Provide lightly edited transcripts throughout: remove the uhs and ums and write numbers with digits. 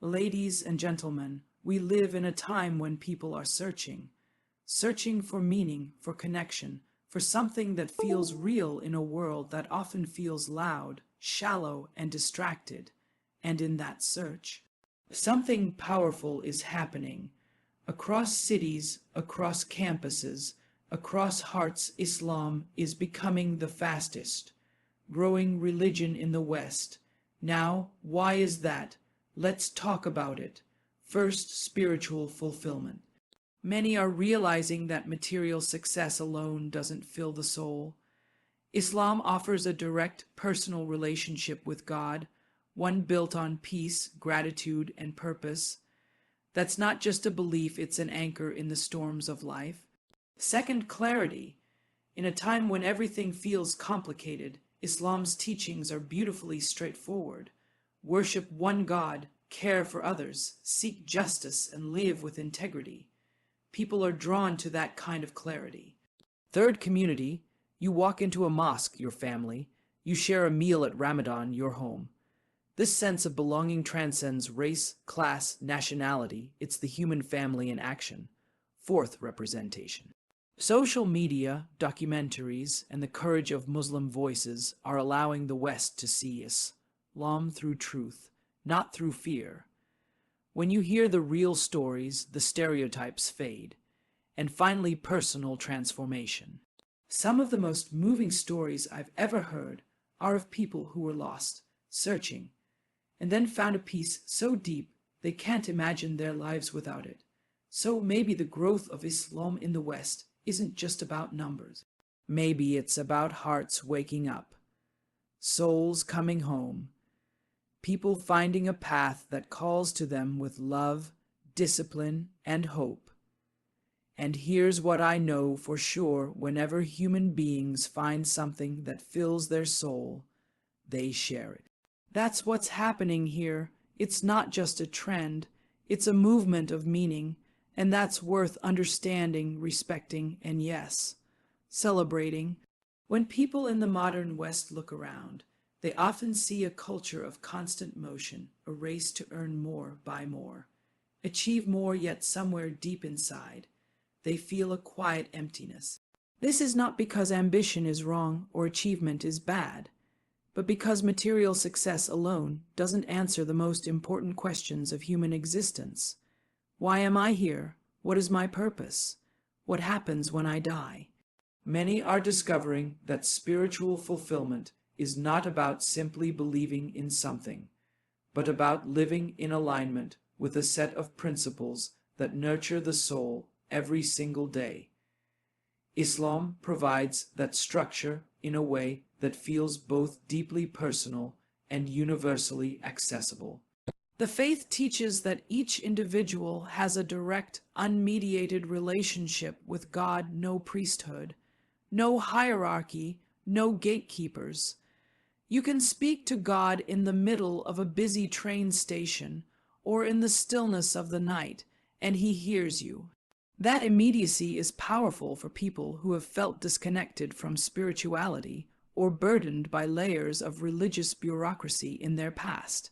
Ladies and gentlemen, we live in a time when people are searching for meaning, for connection, for something that feels real in a world that often feels loud, shallow, and distracted. And in that search, something powerful is happening. Across cities, across campuses, across hearts, Islam is becoming the fastest growing religion in the West. Now, why is that? Let's talk about it. First, spiritual fulfillment. Many are realizing that material success alone doesn't fill the soul. Islam offers a direct personal relationship with God, one built on peace, gratitude, and purpose. That's not just a belief, it's an anchor in the storms of life. Second, clarity. In a time when everything feels complicated, Islam's teachings are beautifully straightforward. Worship one God, care for others, seek justice, and live with integrity. People are drawn to that kind of clarity. Third, community. You walk into a mosque, your family. You share a meal at Ramadan, your home. This sense of belonging transcends race, class, nationality. It's the human family in action. Fourth, representation. Social media, documentaries, and the courage of Muslim voices are allowing the West to see Islam through truth, not through fear. When you hear the real stories, the stereotypes fade. And finally, personal transformation. Some of the most moving stories I've ever heard are of people who were lost, searching, and then found a peace so deep they can't imagine their lives without it. So maybe the growth of Islam in the West isn't just about numbers. Maybe it's about hearts waking up, souls coming home, people finding a path that calls to them with love, discipline, and hope. And here's what I know for sure: whenever human beings find something that fills their soul, they share it. That's what's happening here. It's not just a trend, it's a movement of meaning, and that's worth understanding, respecting, and yes, celebrating. When people in the modern West look around, they often see a culture of constant motion, a race to earn more, buy more, achieve more, yet somewhere deep inside, they feel a quiet emptiness. This is not because ambition is wrong or achievement is bad, but because material success alone doesn't answer the most important questions of human existence. Why am I here? What is my purpose? What happens when I die? Many are discovering that spiritual fulfillment is not about simply believing in something, but about living in alignment with a set of principles that nurture the soul every single day. Islam provides that structure in a way that feels both deeply personal and universally accessible. The faith teaches that each individual has a direct, unmediated relationship with God, no priesthood, no hierarchy, no gatekeepers. You can speak to God in the middle of a busy train station or in the stillness of the night, and He hears you. That immediacy is powerful for people who have felt disconnected from spirituality or burdened by layers of religious bureaucracy in their past.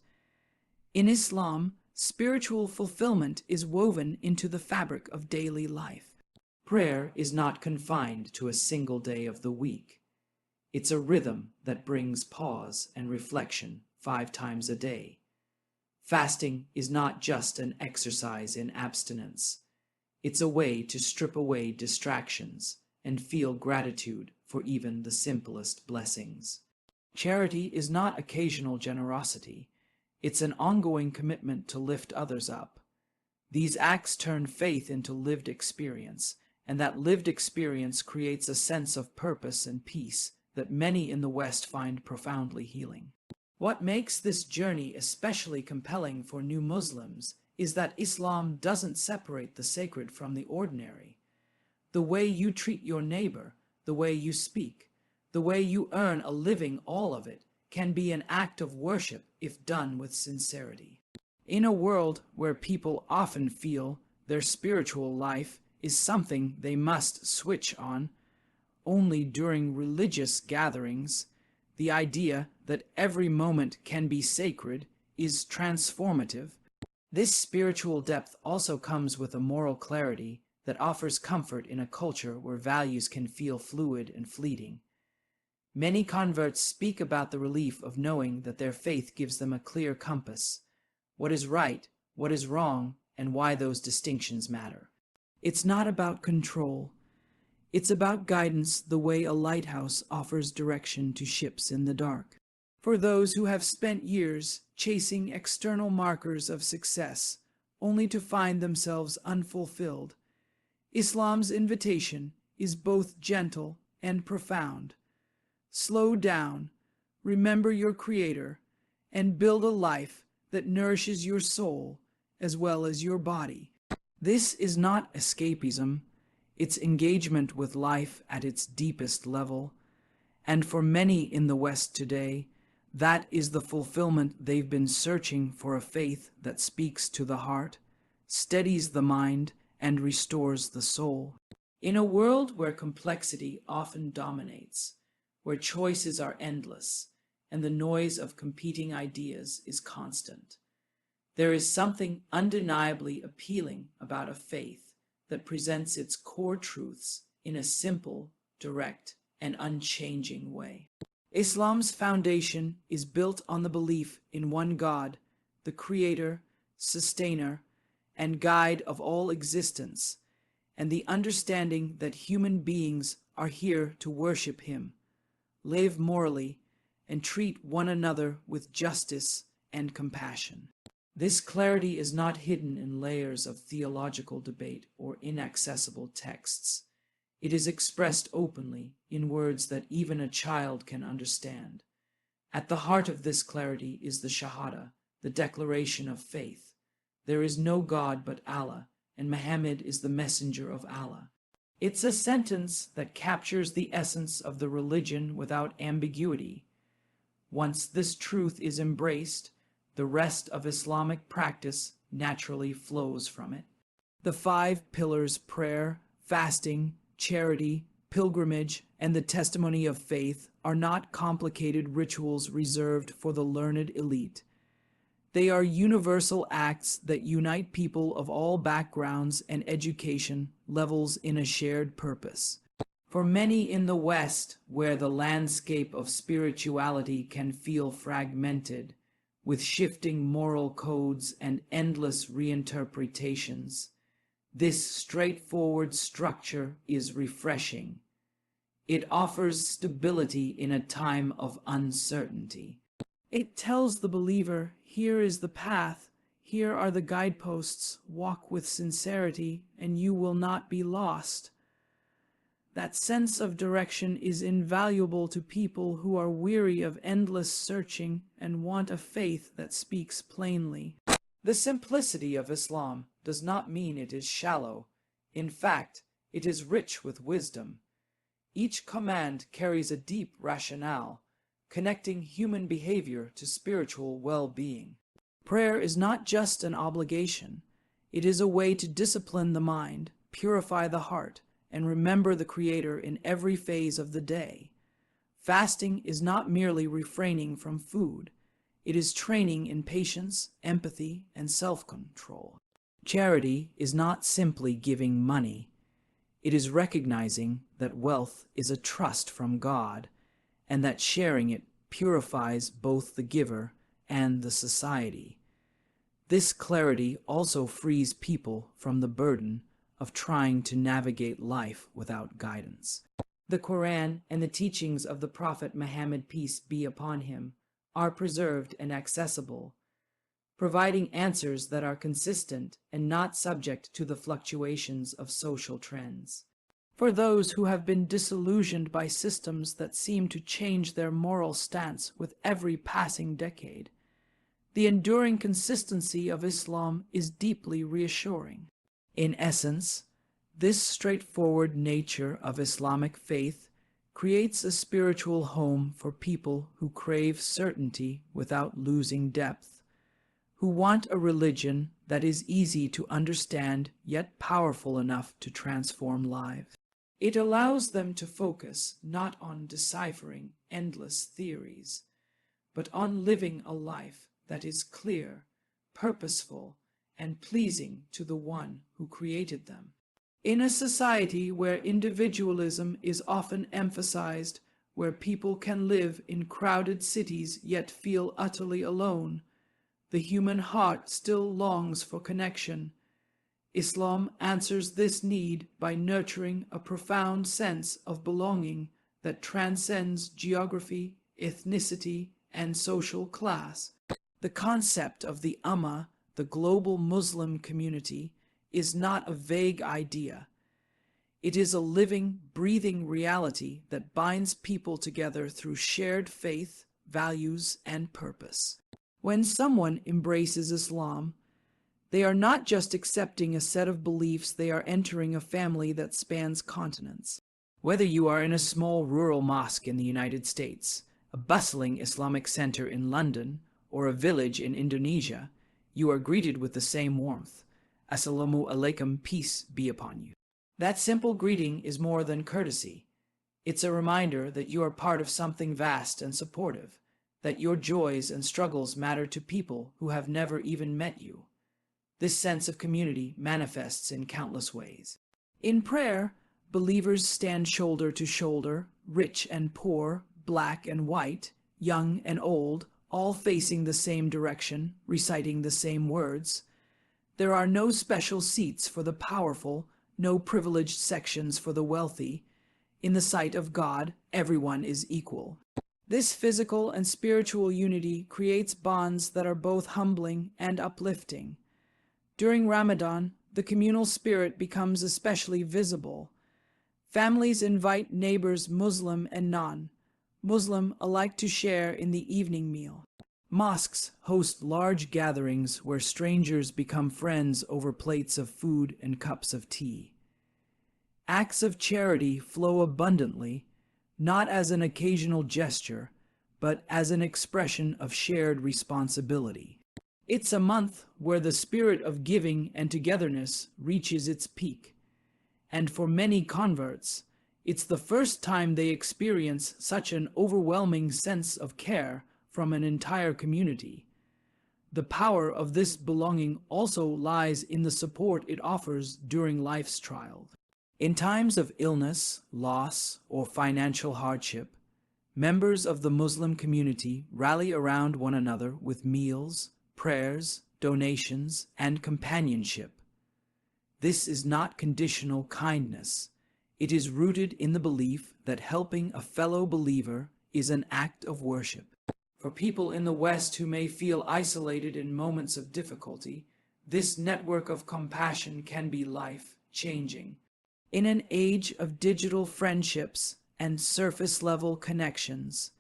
In Islam, spiritual fulfillment is woven into the fabric of daily life. Prayer is not confined to a single day of the week. It's a rhythm that brings pause and reflection 5 times a day. Fasting is not just an exercise in abstinence. It's a way to strip away distractions and feel gratitude for even the simplest blessings. Charity is not occasional generosity. It's an ongoing commitment to lift others up. These acts turn faith into lived experience, and that lived experience creates a sense of purpose and peace that many in the West find profoundly healing. What makes this journey especially compelling for new Muslims is that Islam doesn't separate the sacred from the ordinary. The way you treat your neighbor, the way you speak, the way you earn a living, all of it can be an act of worship if done with sincerity. In a world where people often feel their spiritual life is something they must switch on only during religious gatherings, the idea that every moment can be sacred is transformative. This spiritual depth also comes with a moral clarity that offers comfort in a culture where values can feel fluid and fleeting. Many converts speak about the relief of knowing that their faith gives them a clear compass, what is right, what is wrong, and why those distinctions matter. It's not about control. It's about guidance the way a lighthouse offers direction to ships in the dark. For those who have spent years chasing external markers of success, only to find themselves unfulfilled, Islam's invitation is both gentle and profound. Slow down, remember your Creator, and build a life that nourishes your soul as well as your body. This is not escapism, it's engagement with life at its deepest level. And for many in the West today, that is the fulfillment they've been searching for, a faith that speaks to the heart, steadies the mind, and restores the soul. In a world where complexity often dominates, where choices are endless, and the noise of competing ideas is constant, there is something undeniably appealing about a faith that presents its core truths in a simple, direct, and unchanging way. Islam's foundation is built on the belief in one God, the Creator, Sustainer, and Guide of all existence, and the understanding that human beings are here to worship Him, live morally, and treat one another with justice and compassion. This clarity is not hidden in layers of theological debate or inaccessible texts. It is expressed openly in words that even a child can understand. At the heart of this clarity is the Shahada, the declaration of faith. There is no God but Allah, and Muhammad is the messenger of Allah. It's a sentence that captures the essence of the religion without ambiguity. Once this truth is embraced, the rest of Islamic practice naturally flows from it. The 5 pillars, prayer, fasting, charity, pilgrimage, and the testimony of faith, are not complicated rituals reserved for the learned elite. They are universal acts that unite people of all backgrounds and education levels in a shared purpose. For many in the West, where the landscape of spirituality can feel fragmented, with shifting moral codes and endless reinterpretations, this straightforward structure is refreshing. It offers stability in a time of uncertainty. It tells the believer, here is the path, here are the guideposts, walk with sincerity, and you will not be lost. That sense of direction is invaluable to people who are weary of endless searching and want a faith that speaks plainly. The simplicity of Islam does not mean it is shallow. In fact, it is rich with wisdom. Each command carries a deep rationale, connecting human behavior to spiritual well-being. Prayer is not just an obligation. It is a way to discipline the mind, purify the heart, and remember the Creator in every phase of the day. Fasting is not merely refraining from food. It is training in patience, empathy, and self-control. Charity is not simply giving money. It is recognizing that wealth is a trust from God, and that sharing it purifies both the giver and the society. This clarity also frees people from the burden of trying to navigate life without guidance. The Quran and the teachings of the Prophet Muhammad, peace be upon him, are preserved and accessible, providing answers that are consistent and not subject to the fluctuations of social trends. For those who have been disillusioned by systems that seem to change their moral stance with every passing decade, the enduring consistency of Islam is deeply reassuring. In essence, this straightforward nature of Islamic faith creates a spiritual home for people who crave certainty without losing depth, who want a religion that is easy to understand yet powerful enough to transform lives. It allows them to focus not on deciphering endless theories, but on living a life that is clear, purposeful, and pleasing to the one who created them. In a society where individualism is often emphasized, where people can live in crowded cities yet feel utterly alone, the human heart still longs for connection. Islam answers this need by nurturing a profound sense of belonging that transcends geography, ethnicity, and social class. The concept of the Ummah, the global Muslim community, is not a vague idea. It is a living, breathing reality that binds people together through shared faith, values, and purpose. When someone embraces Islam, they are not just accepting a set of beliefs, they are entering a family that spans continents. Whether you are in a small rural mosque in the United States, a bustling Islamic center in London, or a village in Indonesia, you are greeted with the same warmth. Assalamu alaikum, peace be upon you. That simple greeting is more than courtesy. It's a reminder that you are part of something vast and supportive, that your joys and struggles matter to people who have never even met you. This sense of community manifests in countless ways. In prayer, believers stand shoulder to shoulder, rich and poor, black and white, young and old, all facing the same direction, reciting the same words. There are no special seats for the powerful, no privileged sections for the wealthy. In the sight of God, everyone is equal. This physical and spiritual unity creates bonds that are both humbling and uplifting. During Ramadan, the communal spirit becomes especially visible. Families invite neighbors, Muslim and non-Muslim, alike to share in the evening meal. Mosques host large gatherings where strangers become friends over plates of food and cups of tea. Acts of charity flow abundantly, not as an occasional gesture, but as an expression of shared responsibility. It's a month where the spirit of giving and togetherness reaches its peak. And for many converts, it's the first time they experience such an overwhelming sense of care from an entire community. The power of this belonging also lies in the support it offers during life's trials. In times of illness, loss, or financial hardship, members of the Muslim community rally around one another with meals, prayers, donations, and companionship. This is not conditional kindness. It is rooted in the belief that helping a fellow believer is an act of worship. For people in the West who may feel isolated in moments of difficulty, this network of compassion can be life-changing. In an age of digital friendships and surface-level connections,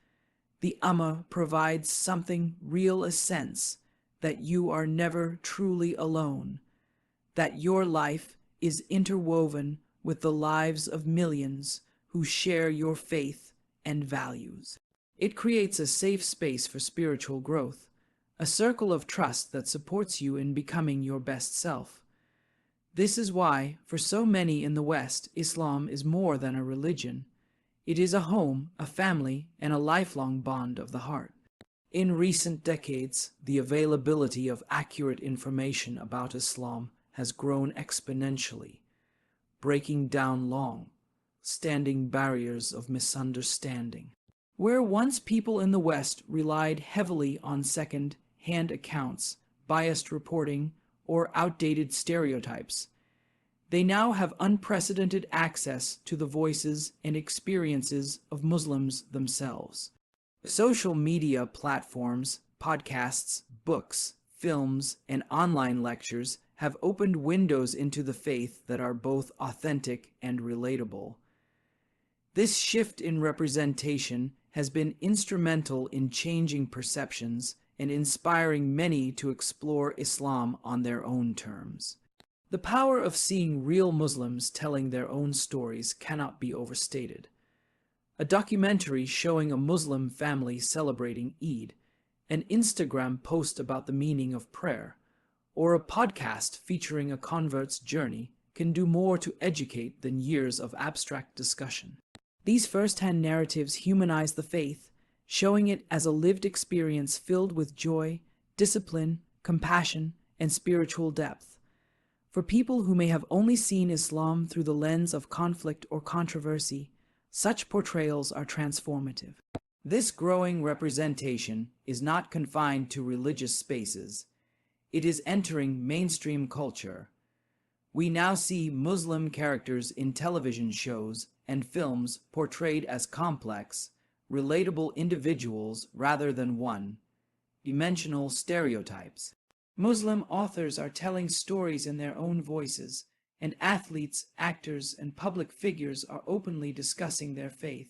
the Ummah provides something real, a sense that you are never truly alone, that your life is interwoven with the lives of millions who share your faith and values. It creates a safe space for spiritual growth, a circle of trust that supports you in becoming your best self. This is why, for so many in the West, Islam is more than a religion. It is a home, a family, and a lifelong bond of the heart. In recent decades, the availability of accurate information about Islam has grown exponentially, breaking down long-standing barriers of misunderstanding. Where once people in the West relied heavily on second-hand accounts, biased reporting, or outdated stereotypes, they now have unprecedented access to the voices and experiences of Muslims themselves. Social media platforms, podcasts, books, films, and online lectures have opened windows into the faith that are both authentic and relatable. This shift in representation has been instrumental in changing perceptions and inspiring many to explore Islam on their own terms. The power of seeing real Muslims telling their own stories cannot be overstated. A documentary showing a Muslim family celebrating Eid, an Instagram post about the meaning of prayer, or a podcast featuring a convert's journey can do more to educate than years of abstract discussion. These first-hand narratives humanize the faith, showing it as a lived experience filled with joy, discipline, compassion, and spiritual depth. For people who may have only seen Islam through the lens of conflict or controversy, such portrayals are transformative. This growing representation is not confined to religious spaces. It is entering mainstream culture. We now see Muslim characters in television shows and films portrayed as complex, relatable individuals rather than one-dimensional stereotypes. Muslim authors are telling stories in their own voices, and athletes, actors, and public figures are openly discussing their faith.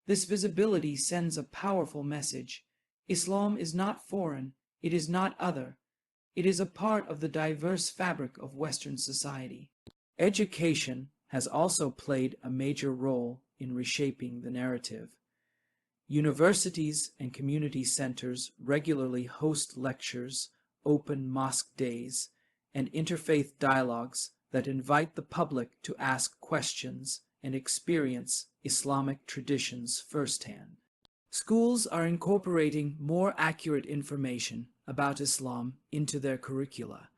This visibility sends a powerful message. Islam is not foreign, it is not other. It is a part of the diverse fabric of Western society. Education has also played a major role in reshaping the narrative. Universities and community centers regularly host lectures, open mosque days, and interfaith dialogues that invite the public to ask questions and experience Islamic traditions firsthand. Schools are incorporating more accurate information about Islam into their curricula,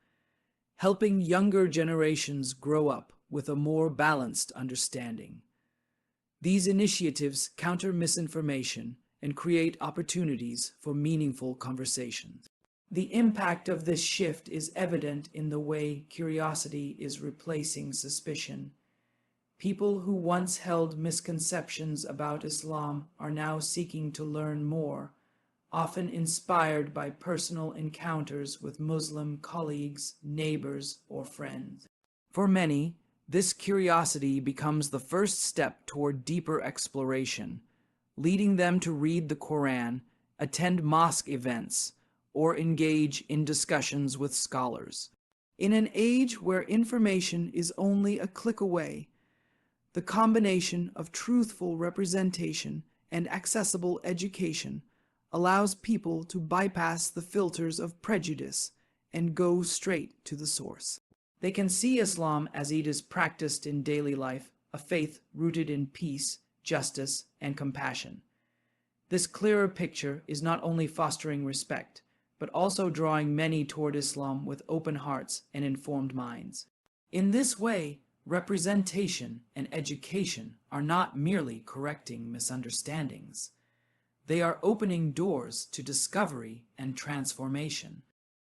helping younger generations grow up with a more balanced understanding. These initiatives counter misinformation and create opportunities for meaningful conversations. The impact of this shift is evident in the way curiosity is replacing suspicion. People who once held misconceptions about Islam are now seeking to learn more, often inspired by personal encounters with Muslim colleagues, neighbors, or friends. For many, this curiosity becomes the first step toward deeper exploration, leading them to read the Quran, attend mosque events, or engage in discussions with scholars. In an age where information is only a click away, the combination of truthful representation and accessible education allows people to bypass the filters of prejudice and go straight to the source. They can see Islam as it is practiced in daily life, a faith rooted in peace, justice, and compassion. This clearer picture is not only fostering respect, but also drawing many toward Islam with open hearts and informed minds. In this way, representation and education are not merely correcting misunderstandings. They are opening doors to discovery and transformation.